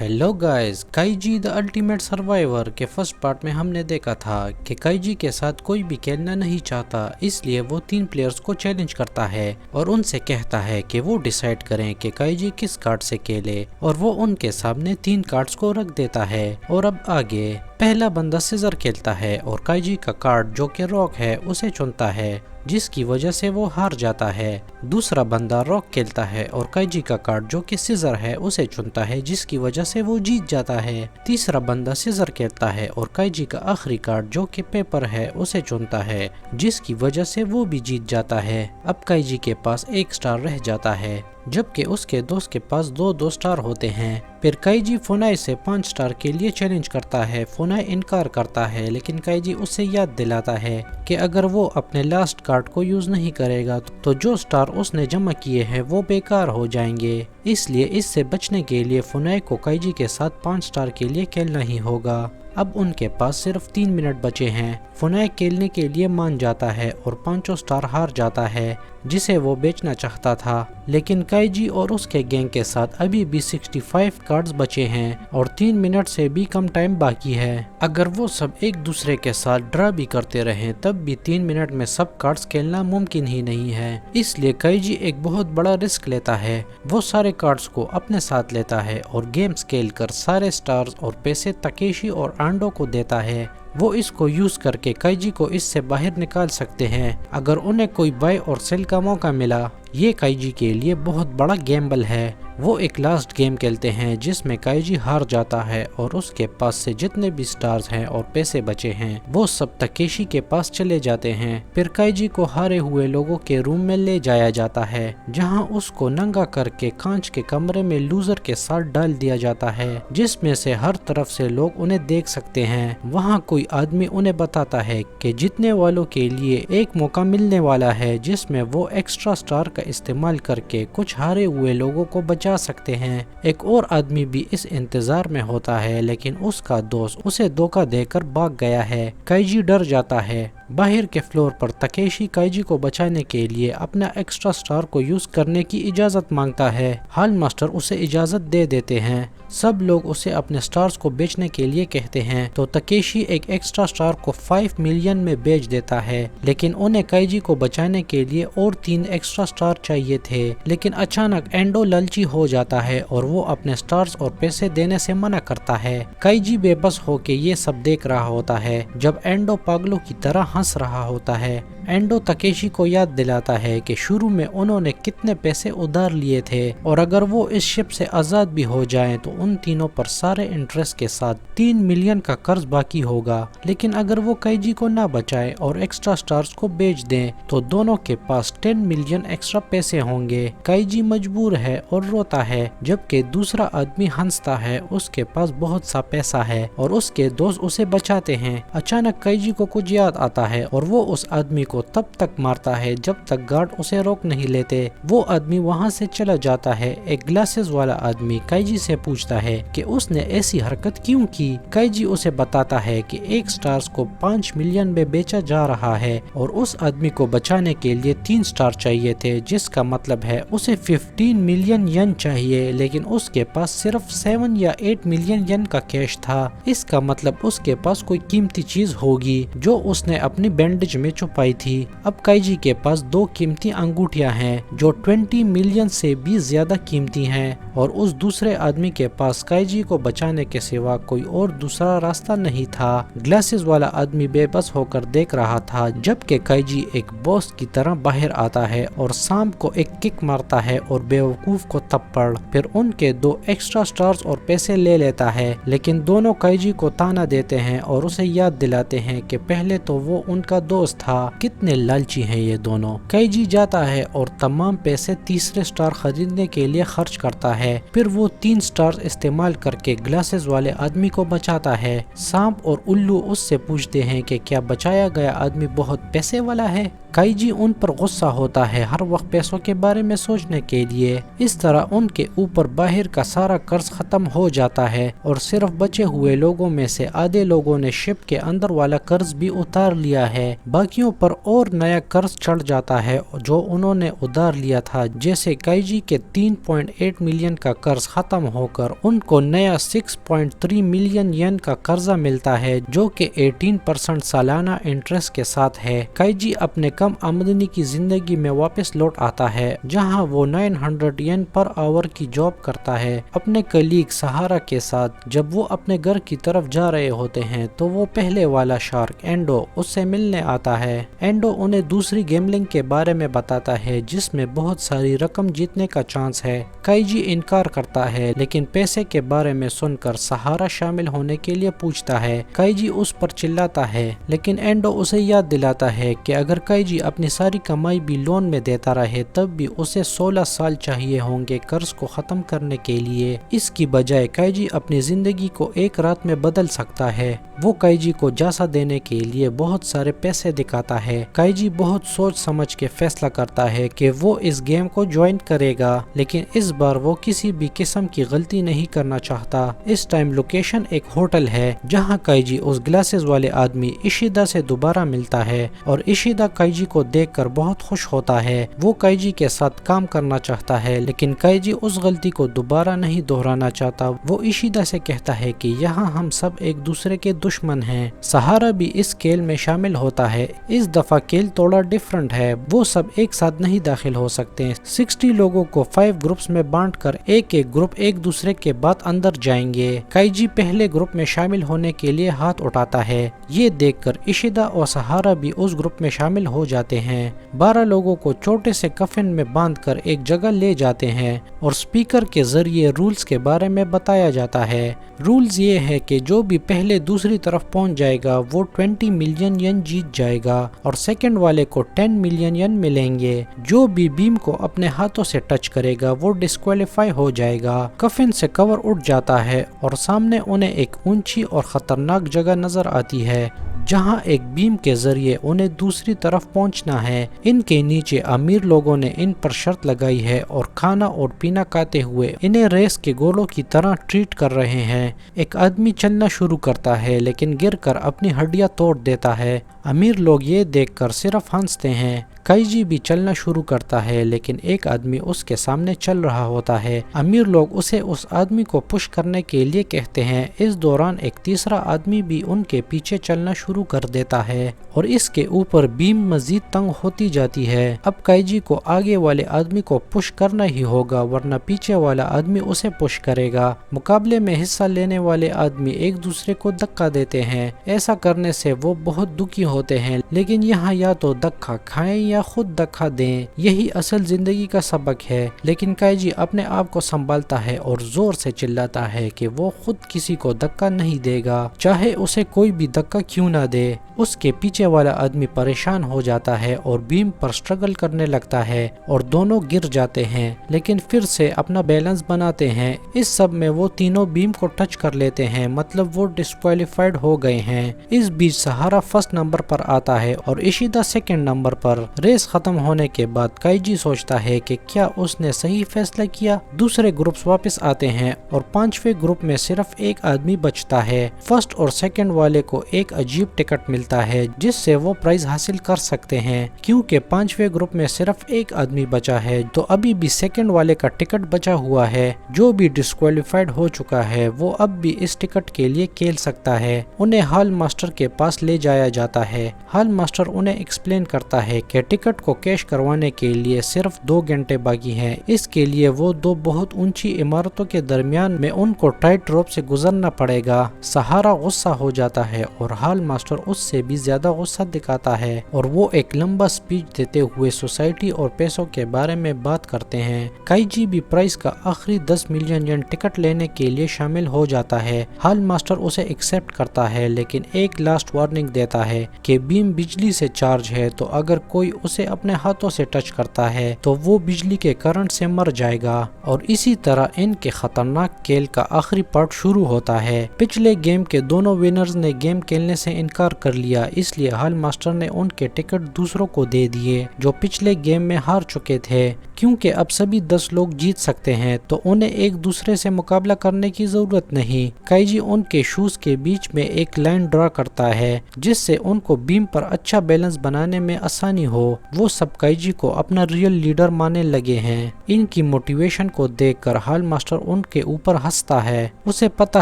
Hello guys, Kaiji the ultimate survivor के first part में हमने देखा था कि काईजी के साथ कोई भी खेलना नहीं चाहता, इसलिए वो 3 प्लेयर्स को चैलेंज करता है और उनसे कहता है कि वो डिसाइड करें कि काईजी किस कार्ड से खेले, और वो उनके सामने 3 कार्ड्स को रख देता है। और अब आगे पहला बंदा सीजर खेलता है और काईजी का कार्ड जो कि रॉक है उसे चुनता है, जिसकी वजह से वो हार जाता है। दूसरा बंदा रॉक खेलता है और काईजी का कार्ड जो कि सीजर है उसे चुनता है, जिसकी वजह से वो जीत जाता है। तीसरा बंदा सीजर खेलता है और काईजी का आखिरी कार्ड जो कि पेपर है उसे चुनता है, जिसकी वजह से वो भी जीत जाता है। अब काईजी के पास 1 स्टार रह जाता है, जबकि उसके दोस्त के पास 2 स्टार होते हैं। फिर काईजी फुनाई से 5 स्टार के लिए चैलेंज करता है। फुनाई इनकार करता है, लेकिन काईजी उसे याद दिलाता है कि अगर वो अपने लास्ट कार्ड को यूज नहीं करेगा तो जो स्टार उसने जमा किए हैं वो बेकार हो जाएंगे। इसलिए इससे बचने के लिए फुनाई को काईजी के साथ 5 स्टार के लिए खेलना ही होगा। अब उनके पास सिर्फ 3 मिनट बचे हैं। फुनाई खेलने के लिए मान जाता है और 5 स्टार हार जाता है, जिसे वो बेचना चाहता था। लेकिन काईजी और उसके गैंग के साथ अभी भी 65 कार्ड्स बचे हैं और 3 मिनट से भी कम टाइम बाकी है। अगर वो सब एक दूसरे के साथ ड्रा भी करते रहें तब भी 3 मिनट में सब कार्ड्स खेलना मुमकिन ही नहीं है। इसलिए काईजी एक बहुत बड़ा रिस्क लेता है। वो सारे कार्ड्स को अपने साथ लेता है और गेम खेल कर सारे स्टार्स और पैसे तकेशी और आंडो को देता है। वो इसको यूज करके काईजी को इससे बाहर निकाल सकते हैं अगर उन्हें कोई बाय और सेल का मौका मिला। ये काईजी के लिए बहुत बड़ा गैम्बल है। वो एक लास्ट गेम खेलते हैं जिसमें काईजी हार जाता है और उसके पास से जितने भी स्टार्स हैं और पैसे बचे हैं वो सब तकेशी के पास चले जाते हैं। फिर काईजी को हारे हुए लोगों के रूम में ले जाया जाता है, जहां उसको नंगा करके कांच के कमरे में लूजर के साथ डाल दिया जाता है, जिसमें से हर तरफ से लोग उन्हें देख सकते हैं। वहां कोई आदमी उन्हें बताता है कि जीतने वालों के लिए एक मौका मिलने वाला है जिसमें वो एक्स्ट्रा स्टार का इस्तेमाल करके कुछ हारे हुए लोगों को बचा सकते हैं। एक और आदमी भी इस इंतजार में होता है, लेकिन उसका दोस्त उसे धोखा देकर भाग गया है। काईजी डर जाता है। बाहर के फ्लोर पर तकेशी काईजी को बचाने के लिए अपना एक्स्ट्रा स्टार को यूज करने की इजाजत मांगता है। हॉल मास्टर उसे इजाजत दे देते हैं। सब लोग उसे अपने स्टार्स को बेचने के लिए कहते हैं, तो तकेशी एक एक्स्ट्रा स्टार को 5 मिलियन में बेच देता है। लेकिन उन्हें काईजी को बचाने के लिए और 3 एक्स्ट्रा स्टार चाहिए थे। लेकिन अचानक एंडो लालची हो जाता है और वो अपने स्टार्स और पैसे देने से मना करता है। काईजी बेबस होके ये सब देख रहा होता है जब एंडो पागलों की तरह हंस रहा होता है। एंडो तकेशी को याद दिलाता है कि शुरू में उन्होंने कितने पैसे उधार लिए थे और अगर वो इस शिप से आजाद भी हो जाएं तो उन तीनों पर सारे इंटरेस्ट के साथ 3 मिलियन का कर्ज बाकी होगा। लेकिन अगर वो काईजी को ना बचाए और एक्स्ट्रा स्टार्स को बेच दें तो दोनों के पास 10 मिलियन एक्स्ट्रा पैसे होंगे। काईजी मजबूर है और रोता है, जबकि दूसरा आदमी हंसता है। उसके पास बहुत सा पैसा है और उसके दोस्त उसे बचाते हैं। अचानक काईजी को कुछ याद आता है और वो उस आदमी को तब तक मारता है जब तक गार्ड उसे रोक नहीं लेते। वो आदमी वहां से चला जाता है। एक ग्लासेस वाला आदमी काईजी से पूछता है कि उसने ऐसी हरकत क्यों की। काईजी उसे बताता है कि एक स्टार्स को 5 मिलियन में बेचा जा रहा है और उस आदमी को बचाने के लिए 3 स्टार चाहिए थे, जिसका मतलब है उसे 15 मिलियन यन चाहिए। लेकिन उसके पास सिर्फ 7 या 8 मिलियन यन का कैश था। इसका मतलब उसके पास कोई कीमती चीज होगी जो उसने अपनी बैंडेज में छुपाई थी। अब काईजी के पास 2 कीमती अंगूठियां हैं जो 20 मिलियन से भी ज्यादा कीमती हैं और उस दूसरे आदमी के पास काईजी को बचाने के सिवा कोई और दूसरा रास्ता नहीं था। ग्लासेस वाला आदमी बेबस होकर देख रहा था जबकि काईजी एक बॉस की तरह बाहर आता है और सांप को एक किक मारता है और बेवकूफ को थप्पड़। फिर उनके 2 एक्स्ट्रा स्टार्स और पैसे ले लेता है, लेकिन दोनों काईजी को ताना देते हैं और उसे याद दिलाते हैं कि पहले तो वो उनका दोस्त था। कितने लालची हैं ये दोनों। काईजी जाता है और तमाम पैसे तीसरे स्टार खरीदने के लिए खर्च करता है। फिर वो 3 स्टार इस्तेमाल करके ग्लासेस वाले आदमी को बचाता है। सांप और उल्लू उससे पूछते हैं कि क्या बचाया गया आदमी बहुत पैसे वाला है। काइजी उन पर गुस्सा होता है, हर वक्त पैसों के बारे में सोचने के लिए। इस तरह उनके ऊपर बाहर का सारा कर्ज खत्म हो जाता है और सिर्फ बचे हुए लोगों में से आधे लोगों ने शिप के अंदर वाला कर्ज भी उतार लिया है। बाकियों पर और नया कर्ज चढ़ जाता है जो उन्होंने उधार लिया था। जैसे काइजी के 3.8 मिलियन का कर्ज खत्म होकर उनको नया 6.3 मिलियन येन का कर्जा मिलता है जो कि 18% सालाना इंटरेस्ट के साथ है। काइजी अपने कम आमदनी की जिंदगी में वापस लौट आता है जहां वो 900 येन पर आवर की जॉब करता है अपने कलीग सहारा के साथ। जब वो अपने घर की तरफ जा रहे होते हैं तो वो पहले वाला शार्क एंडो उससे मिलने आता है। एंडो उन्हें दूसरी गेमलिंग के बारे में बताता है जिसमें बहुत सारी रकम जीतने का चांस है। काइजी इनकार करता है लेकिन पैसे के बारे में सुनकर सहारा शामिल होने के लिए पूछता है। काइजी उस पर चिल्लाता है लेकिन एंडो उसे याद दिलाता है कि अगर काइजी अपनी सारी कमाई भी लोन में देता रहे तब भी उसे 16 साल चाहिए होंगे कर्ज को खत्म करने के लिए। इसकी बजाय काइजी अपनी जिंदगी को एक रात में बदल सकता है। वो काइजी को जासा देने के लिए बहुत सारे पैसे दिखाता है। काइजी बहुत सोच समझ के फैसला करता है कि वो इस गेम को ज्वाइन करेगा लेकिन इस बार वो किसी भी किस्म की गलती नहीं करना चाहता। इस टाइम लोकेशन एक होटल है जहां काइजी उस ग्लासेस वाले आदमी इशिदा से दोबारा मिलता है और इशिदा काइजी को देखकर बहुत खुश होता है। वो काइजी के साथ काम करना चाहता है लेकिन काइजी उस गलती को दोबारा नहीं दोहराना चाहता। वो इशिदा से कहता है कि यहाँ हम सब एक दूसरे के दुश्मन हैं। सहारा भी इस खेल में शामिल होता है। इस दफा खेल थोड़ा डिफरेंट है, वो सब एक साथ नहीं दाखिल हो सकते। 60 लोगों को 5 ग्रुप्स में बांटकर एक एक ग्रुप एक दूसरे के बाद अंदर जाएंगे। काइजी पहले ग्रुप में शामिल होने के लिए हाथ उठाता है। ये देखकर इशिदा और सहारा भी उस ग्रुप में शामिल हो जाते हैं। 12 लोगों को छोटे से कफन में बांधकर एक जगह ले जाते हैं और स्पीकर के जरिए रूल्स के बारे में बताया जाता है। रूल्स ये है कि जो भी पहले दूसरी तरफ पहुंच जाएगा वो 20 मिलियन येन जीत जाएगा और सेकंड वाले को 10 मिलियन येन मिलेंगे। जो भी बीम को अपने हाथों से टच करेगा वो डिस्क्वालीफाई हो जाएगा। कफन से कवर उठ जाता है और सामने उन्हें एक ऊंची और खतरनाक जगह नजर आती है जहां एक बीम के जरिए उन्हें दूसरी तरफ पहुंचना है। इनके नीचे अमीर लोगों ने इन पर शर्त लगाई है और खाना और पीना खाते हुए इन्हें रेस के गोलों की तरह ट्रीट कर रहे हैं। एक आदमी चलना शुरू करता है लेकिन गिरकर अपनी हड्डियां तोड़ देता है। अमीर लोग ये देखकर सिर्फ हंसते हैं। काइजी भी चलना शुरू करता है लेकिन एक आदमी उसके सामने चल रहा होता है। अमीर लोग उसे उस आदमी को पुश करने के लिए कहते हैं। इस दौरान एक तीसरा आदमी भी उनके पीछे चलना शुरू कर देता है और इसके ऊपर बीम मजीद तंग होती जाती है। अब काइजी को आगे वाले आदमी को पुश करना ही होगा वरना पीछे वाला आदमी उसे पुश करेगा। मुकाबले में हिस्सा लेने वाले आदमी एक दूसरे को धक्का देते हैं। ऐसा करने से वो बहुत दुखी होते हैं लेकिन यहाँ या तो धक्का खाएं या खुद धक्का दें, यही असल जिंदगी का सबक है। लेकिन काइजी अपने आप को संभालता है और जोर से चिल्लाता है कि वो खुद किसी को धक्का नहीं देगा, चाहे उसे कोई भी धक्का क्यों ना दे। उसके पीछे वाला आदमी परेशान हो जाता है और बीम पर स्ट्रगल करने लगता है और दोनों गिर जाते हैं लेकिन फिर से अपना बैलेंस बनाते हैं। इस सब में वो तीनों बीम को टच कर लेते हैं, मतलब वो डिस्क्वालीफाइड हो गए हैं। इस बीच सहारा फर्स्ट नंबर पर आता है और इशिदा सेकंड नंबर पर। रेस खत्म होने के बाद काइजी सोचता है कि क्या उसने सही फैसला किया। दूसरे ग्रुप्स वापस आते हैं और 5वें ग्रुप में सिर्फ एक आदमी बचता है। फर्स्ट और सेकंड वाले को एक अजीब टिकट मिलता है जिससे वो प्राइज हासिल कर सकते हैं। क्योंकि 5वें ग्रुप में सिर्फ एक आदमी बचा है तो अभी भी सेकंड वाले का टिकट बचा हुआ है। जो भी डिस्क्वालीफाइड हो चुका है वो अब भी इस टिकट के लिए खेल सकता है। उन्हें हॉल मास्टर के पास ले जाया जाता है। हॉल मास्टर उन्हें एक्सप्लेन करता है कि टिकट को कैश करवाने के लिए सिर्फ 2 घंटे बाकी हैं। इसके लिए वो 2 बहुत ऊंची इमारतों के दरमियान में उनको टाइट रोप से गुजरना पड़ेगा। सहारा गुस्सा हो जाता है और हॉल मास्टर उससे भी ज्यादा गुस्सा दिखाता है और वो एक लंबा स्पीच देते हुए सोसाइटी और पैसों के बारे में बात करते हैं। काइजी भी प्राइस का आखिरी 10 मिलियन येन टिकट लेने के लिए शामिल हो जाता है। हॉल मास्टर उसे एक्सेप्ट करता है लेकिन एक लास्ट वार्निंग देता है कि बीम बिजली से चार्ज है तो अगर कोई उसे अपने हाथों से टच करता है तो वो बिजली के करंट से मर जाएगा। और इसी तरह इनके खतरनाक खेल का आखिरी पार्ट शुरू होता है। पिछले गेम के दोनों विनर्स ने गेम खेलने से इनकार कर लिया, इसलिए हॉल मास्टर ने उनके टिकट दूसरों को दे दिए जो पिछले गेम में हार चुके थे। क्योंकि अब सभी 10 लोग जीत सकते हैं तो उन्हें एक दूसरे से मुकाबला करने की जरूरत नहीं। काइजी उनके शूज के बीच में एक लाइन ड्रा करता है जिससे उनको बीम पर अच्छा बैलेंस बनाने में आसानी हो। वो सब काइजी को अपना रियल लीडर मानने लगे हैं। इनकी मोटिवेशन को देखकर हॉल मास्टर उनके ऊपर हंसता है। उसे पता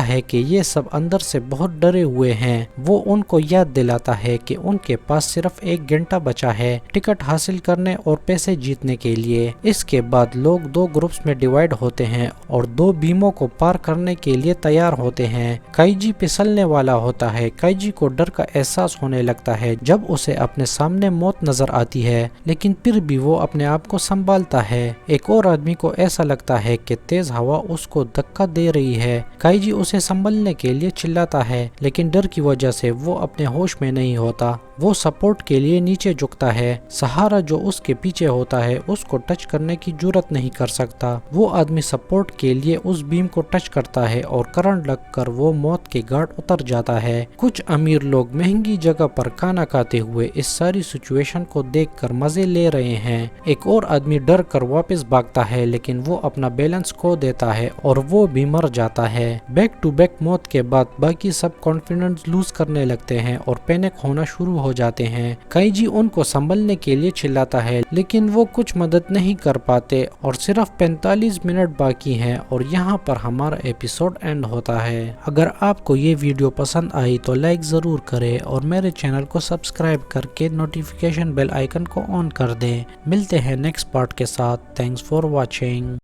है कि ये सब अंदर से बहुत डरे हुए हैं। वो उनको याद दिलाता है कि उनके पास सिर्फ 1 घंटा बचा है टिकट हासिल करने और पैसे जीतने के लिए। इसके बाद लोग 2 ग्रुप्स में डिवाइड होते हैं और 2 बीमों को पार करने के लिए तैयार होते हैं। काइजी फिसलने वाला होता है। काइजी को डर का एहसास होने लगता है जब उसे अपने सामने मौत नजर आती है, लेकिन फिर भी वो अपने आप को संभालता है। एक और आदमी को ऐसा लगता है कि तेज हवा उसको धक्का दे रही है। काइजी उसे संभलने के लिए चिल्लाता है, लेकिन डर की वजह से वो अपने होश में नहीं होता। वो सपोर्ट के लिए नीचे झुकता है। सहारा जो उसके पीछे होता है उसको टच करने की जुर्रत नहीं कर सकता। वो आदमी सपोर्ट के लिए उस बीम को टच करता है और करंट लगकर वो मौत के घाट उतर जाता है। कुछ अमीर लोग महंगी जगह पर खाना खाते हुए इस सारी सिचुएशन को देखकर मजे ले रहे हैं। एक और आदमी डर कर वापस भागता है, लेकिन वो अपना बैलेंस खो देता है और वो भी मर जाता है। बैक टू बैक मौत के बाद बाकी सब कॉन्फिडेंस लूज करने लगते हैं और पैनिक होना शुरू हो जाते हैं। काइजी उनको संभलने के लिए चिल्लाता है, लेकिन वो कुछ मदद नहीं कर पाते और सिर्फ 45 मिनट बाकी हैं और यहाँ पर हमारा एपिसोड एंड होता है। अगर आपको ये वीडियो पसंद आई तो लाइक जरूर करें और मेरे चैनल को सब्सक्राइब करके नोटिफिकेशन बेल आइकन को ऑन कर दें। मिलते हैं नेक्स्ट पार्ट के साथ। Thanks for watching.